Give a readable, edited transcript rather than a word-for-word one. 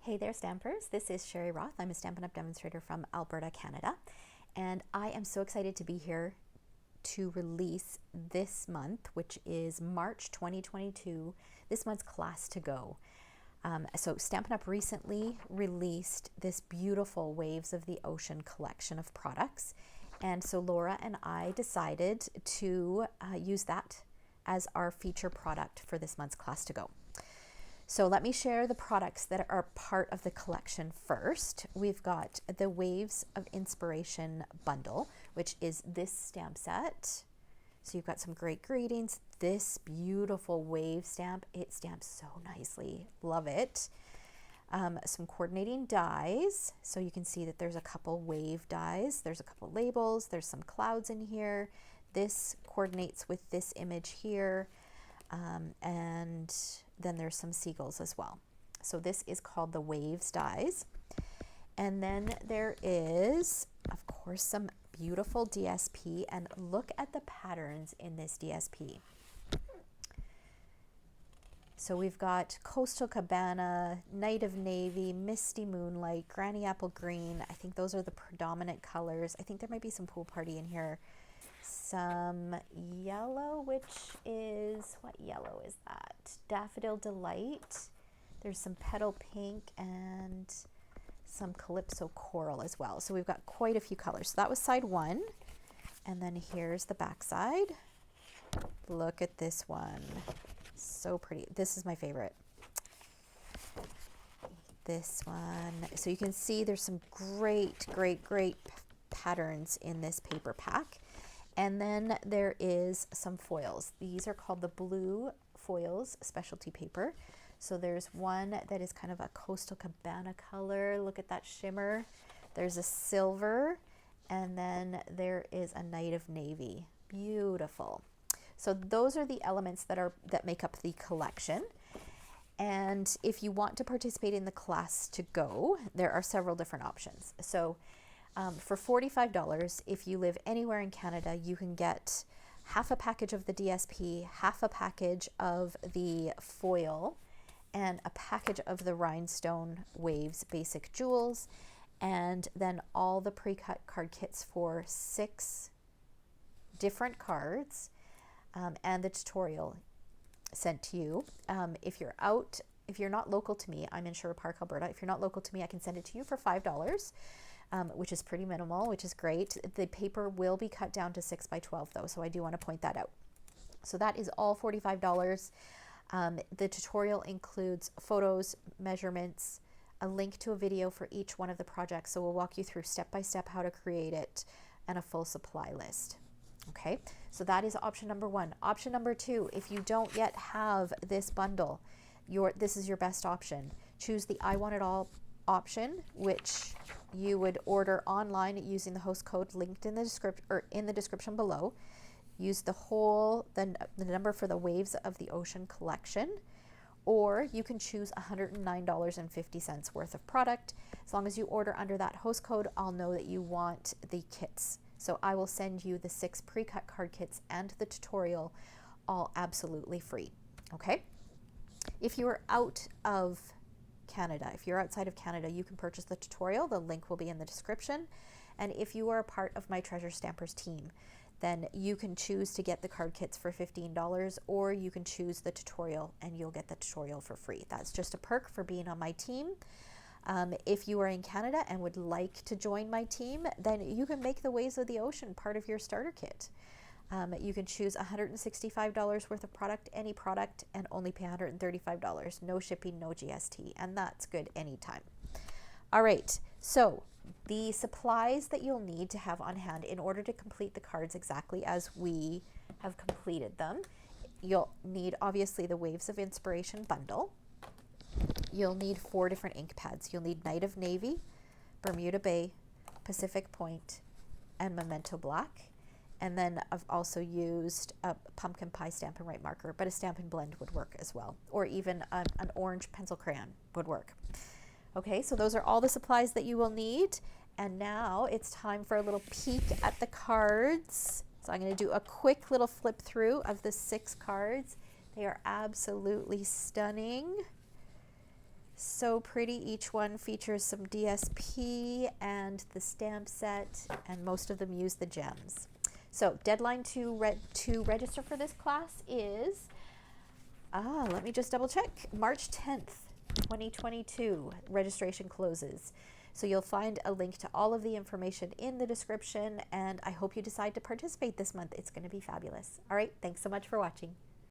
Hey there, Stampers. This is Sherry Roth. I'm a Stampin' Up! Demonstrator from Alberta, Canada. And I am so excited to be here to release this month, which is March 2022, this month's Class to Go. So Stampin' Up! Recently released this beautiful Waves of the Ocean collection of products. And so Laura and I decided to use that as our feature product for this month's Class to Go. So let me share the products that are part of the collection first. We've got the Waves of Inspiration bundle, which is this stamp set. So you've got some great greetings. This beautiful wave stamp, it stamps so nicely. Love it. Some coordinating dies. So you can see that there's a couple wave dies. There's a couple labels. There's some clouds in here. This coordinates with this image here. And then there's some seagulls as well. So this is called the Waves dies. And then there is, of course, some beautiful DSP, and look at the patterns in this DSP. So we've got Coastal Cabana, Night of Navy, Misty Moonlight, Granny Apple Green. I think those are the predominant colors. I think there might be some Pool Party in here. Some yellow, which is, what yellow is that? Daffodil Delight. There's some Petal Pink and some Calypso Coral as well. So we've got quite a few colors. So that was side one. And then here's the back side. Look at this one. So pretty. This is my favorite. This one. So you can see there's some great patterns in this paper pack. And then there is some foils. These are called the Blue Foils Specialty Paper. So there's one that is kind of a Coastal Cabana color. Look at that shimmer. There's a silver, and then there is a Night of Navy. Beautiful. So those are the elements that make up the collection. And if you want to participate in the Class to Go, there are several different options. So for $45, if you live anywhere in Canada, you can get half a package of the DSP, half a package of the foil, and a package of the Rhinestone Waves Basic Jewels, and then all the pre-cut card kits for 6 different cards, and the tutorial sent to you. If you're not local to me, I'm in Sherwood Park, Alberta. If you're not local to me, I can send it to you for $5. Which is pretty minimal, which is great. The paper will be cut down to 6 by 12 though, so I do want to point that out. So that is all $45. The tutorial includes photos, measurements, a link to a video for each one of the projects. So we'll walk you through step by step how to create it, and a full supply list. Okay, so that is option number one. Option number two, if you don't yet have this bundle, this is your best option. Choose the I Want It All option, which you would order online using the host code linked in the description below. Use the number for the Waves of the Ocean collection, or you can choose $109.50 worth of product. As long as you order under that host code, I'll know that you want the kits. So I will send you the 6 pre-cut card kits and the tutorial, all absolutely free. Okay? If you are out of Canada, if you're outside of Canada, you can purchase the tutorial. The link will be in the description. And if you are a part of my Treasure Stampers team, then you can choose to get the card kits for $15, or you can choose the tutorial and you'll get the tutorial for free. That's just a perk for being on my team. If you are in Canada and would like to join my team, then you can make the Waves of the Ocean part of your starter kit. You can choose $165 worth of product, any product, and only pay $135. No shipping, no GST, and that's good anytime. All right, so the supplies that you'll need to have on hand in order to complete the cards exactly as we have completed them. You'll need, obviously, the Waves of Inspiration bundle. You'll need 4 different ink pads. You'll need Night of Navy, Bermuda Bay, Pacific Point, and Memento Black. And then I've also used a pumpkin pie Stampin' Right marker, but a Stampin' Blend would work as well. Or even an orange pencil crayon would work. Okay, so those are all the supplies that you will need. And now it's time for a little peek at the cards. So I'm going to do a quick little flip through of the 6 cards. They are absolutely stunning. so pretty. Each one features some DSP and the stamp set, and most of them use the gems. So deadline to register for this class is, let me just double check, March 10th, 2022. Registration closes. So you'll find a link to all of the information in the description, and I hope you decide to participate this month. It's going to be fabulous. All right, thanks so much for watching.